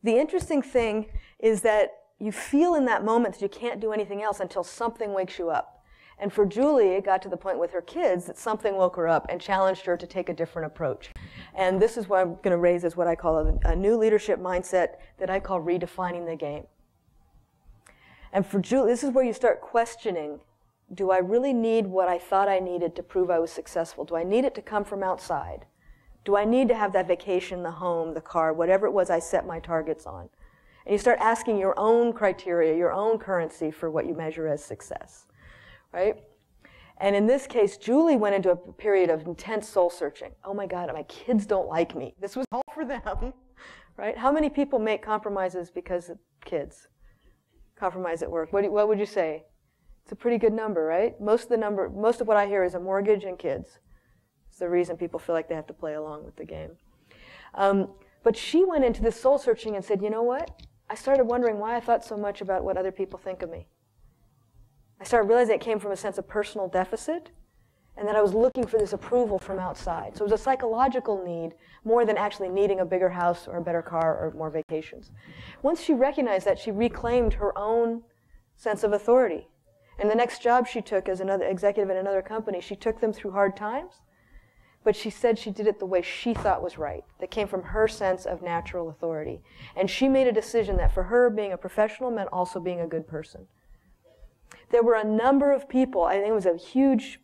The interesting thing is that you feel in that moment that you can't do anything else until something wakes you up. And for Julie, it got to the point with her kids that something woke her up and challenged her to take a different approach. And this is what I'm going to raise as what I call a new leadership mindset that I call redefining the game. And for Julie, this is where you start questioning, do I really need what I thought I needed to prove I was successful? Do I need it to come from outside? Do I need to have that vacation, the home, the car, whatever it was I set my targets on? And you start asking your own criteria, your own currency for what you measure as success, right? And in this case, Julie went into a period of intense soul searching. Oh my God, my kids don't like me. This was all for them, right? How many people make compromises because of kids? Compromise at work. What would you say? It's a pretty good number, right? Most of what I hear is a mortgage and kids. It's the reason people feel like they have to play along with the game. But she went into this soul searching and said, you know what? I started wondering why I thought so much about what other people think of me. I started realizing it came from a sense of personal deficit, and that I was looking for this approval from outside. So it was a psychological need more than actually needing a bigger house or a better car or more vacations. Once she recognized that, she reclaimed her own sense of authority. And the next job she took as another executive in another company, she took them through hard times, but she said she did it the way she thought was right, that came from her sense of natural authority. And she made a decision that for her, being a professional meant also being a good person. There were a number of people, I think it was a huge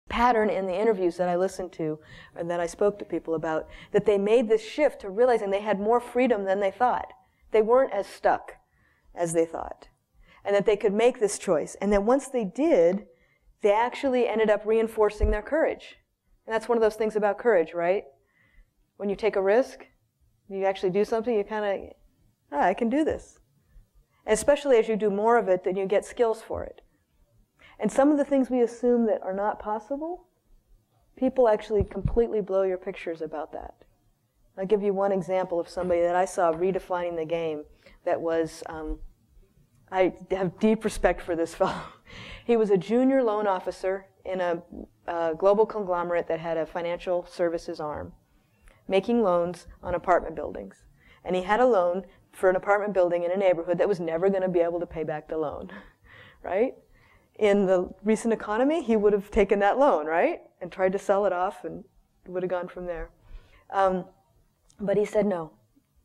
pattern in the interviews that I listened to, and that I spoke to people about, that they made this shift to realizing they had more freedom than they thought. They weren't as stuck as they thought, and that they could make this choice. And then once they did, they actually ended up reinforcing their courage. And that's one of those things about courage, right? When you take a risk, you actually do something, you kind of, I can do this. And especially as you do more of it, then you get skills for it. And some of the things we assume that are not possible, people actually completely blow your pictures about that. I'll give you one example of somebody that I saw redefining the game that was, I have deep respect for this fellow. He was a junior loan officer in a global conglomerate that had a financial services arm, making loans on apartment buildings. And he had a loan for an apartment building in a neighborhood that was never going to be able to pay back the loan, right? In the recent economy, he would have taken that loan, right? And tried to sell it off and would have gone from there. But he said no.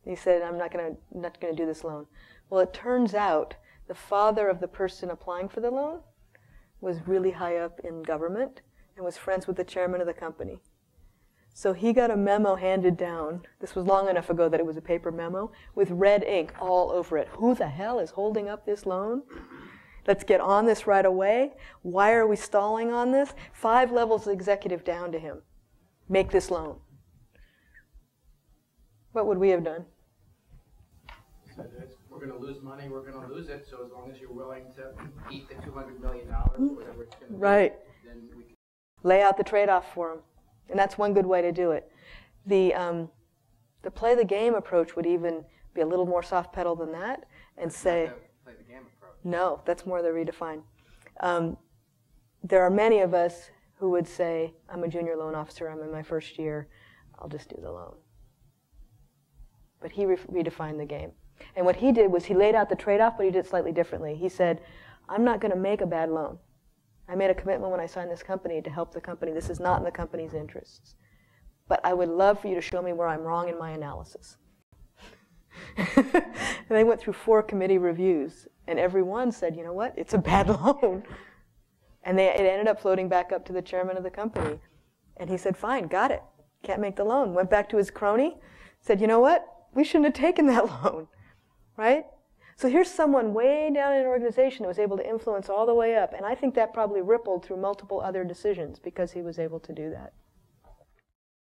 He said, I'm not going to do this loan. Well, it turns out the father of the person applying for the loan was really high up in government and was friends with the chairman of the company. So he got a memo handed down. This was long enough ago that it was a paper memo with red ink all over it. Who the hell is holding up this loan? Let's get on this right away. Why are we stalling on this? 5 levels of executive down to him. Make this loan. What would we have done? We're going to lose money, we're going to lose it, so as long as you're willing to eat the $200 million, whatever it's going to right. be, then we can lay out the trade-off for them. And that's one good way to do it. The play the game approach would even be a little more soft pedal than that and say, play the game approach. No, that's more the redefine. There are many of us who would say, I'm a junior loan officer, I'm in my first year, I'll just do the loan. But he redefined the game. And what he did was he laid out the trade-off, but he did it slightly differently. He said, I'm not going to make a bad loan. I made a commitment when I signed this company to help the company. This is not in the company's interests. But I would love for you to show me where I'm wrong in my analysis. And they went through 4 committee reviews, and every one said, you know what, it's a bad loan. And it ended up floating back up to the chairman of the company. And he said, fine, got it. Can't make the loan. Went back to his crony, said, you know what, we shouldn't have taken that loan. Right? So here's someone way down in an organization who was able to influence all the way up. And I think that probably rippled through multiple other decisions because he was able to do that.